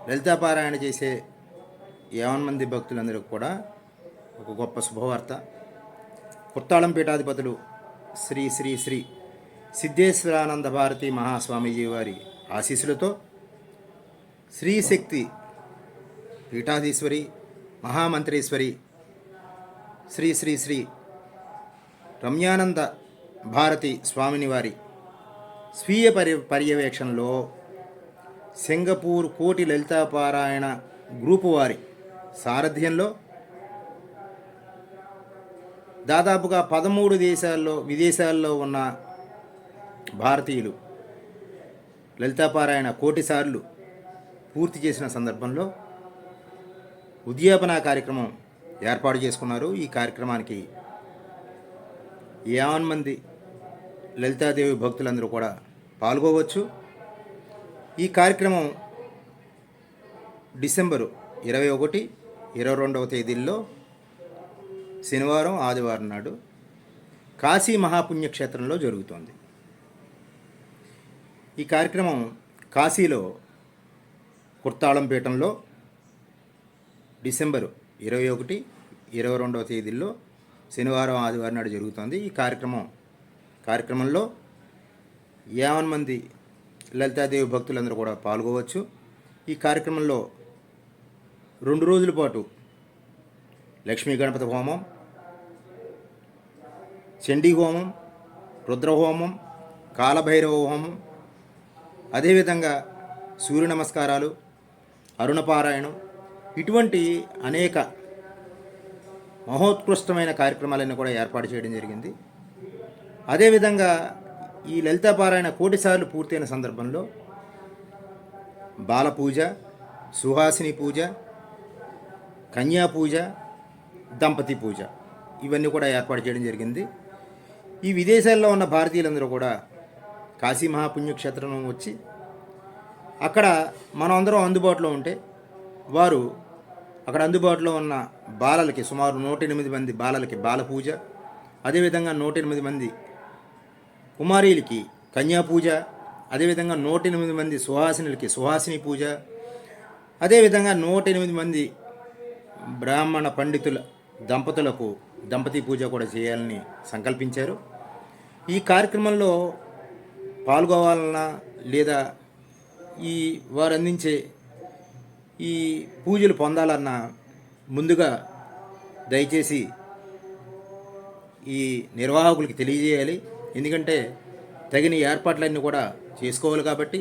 లలితాపారాయణ చేసే 50 మంది భక్తులందరికీ కూడా ఒక గొప్ప శుభవార్త. కుర్తాళం పీఠాధిపతులు శ్రీ శ్రీ శ్రీ సిద్ధేశ్వరానంద భారతి మహాస్వామీజీ వారి ఆశీస్సులతో శ్రీశక్తి పీఠాధీశ్వరి మహామంత్రేశ్వరి శ్రీ శ్రీ శ్రీ రమ్యానంద భారతి స్వామిని వారి స్వీయ పర్యవేక్షణలో సింగపూర్ కోటి లలితాపారాయణ గ్రూపు వారి సారథ్యంలో దాదాపుగా 13 విదేశాల్లో ఉన్న భారతీయులు లలితాపారాయణ కోటి సార్లు పూర్తి చేసిన సందర్భంలో ఉద్యాపన కార్యక్రమం ఏర్పాటు చేసుకున్నారు. ఈ కార్యక్రమానికి 50 మంది లలితాదేవి భక్తులందరూ కూడా పాల్గొవచ్చు. ఈ కార్యక్రమం డిసెంబరు 21, 22వ తేదీల్లో శనివారం ఆదివారం నాడు కాశీ మహాపుణ్యక్షేత్రంలో జరుగుతోంది. ఈ కార్యక్రమం కాశీలో కుర్తాళం పీఠంలో డిసెంబరు 21, 22వ తేదీల్లో శనివారం ఆదివారం నాడు జరుగుతోంది. ఈ కార్యక్రమంలో 50 మంది లలితాదేవి భక్తులందరూ కూడా పాల్గొవచ్చు. ఈ కార్యక్రమంలో 2 రోజుల పాటు లక్ష్మీ గణపతి హోమం, చండీ హోమం, రుద్రహోమం, కాలభైరవ హోమం, అదేవిధంగా సూర్య నమస్కారాలు, అరుణపారాయణం, ఇటువంటి అనేక మహోత్కృష్టమైన కార్యక్రమాలన్నీ కూడా ఏర్పాటు చేయడం జరిగింది. అదేవిధంగా ఈ లలితాపారాయణ కోటి సార్లు పూర్తయిన సందర్భంలో బాలపూజ, సుహాసిని పూజ, కన్యా పూజ, దంపతి పూజ ఇవన్నీ కూడా ఏర్పాటు చేయడం జరిగింది. ఈ విదేశాల్లో ఉన్న భారతీయులందరూ కూడా కాశీ మహాపుణ్యక్షేత్రం వచ్చి అక్కడ మనం అందరం అందుబాటులో ఉంటే వారు అక్కడ అందుబాటులో ఉన్న బాలలకి సుమారు 108 మంది బాలలకి బాలపూజ, అదేవిధంగా 108 మంది కుమారీలకి కన్యా పూజ, అదేవిధంగా 108 మంది సుహాసినులకి సుహాసిని పూజ, అదేవిధంగా 108 మంది బ్రాహ్మణ పండితుల దంపతులకు దంపతి పూజ కూడా చేయాలని సంకల్పించారు. ఈ కార్యక్రమంలో పాల్గొవాలన్నా లేదా వారు అందించే ఈ పూజలు పొందాలన్నా ముందుగా దయచేసి ఈ నిర్వాహకులకి తెలియజేయాలి. ఎందుకంటే తగిన ఏర్పాట్లన్నీ కూడా చేసుకోవాలి కాబట్టి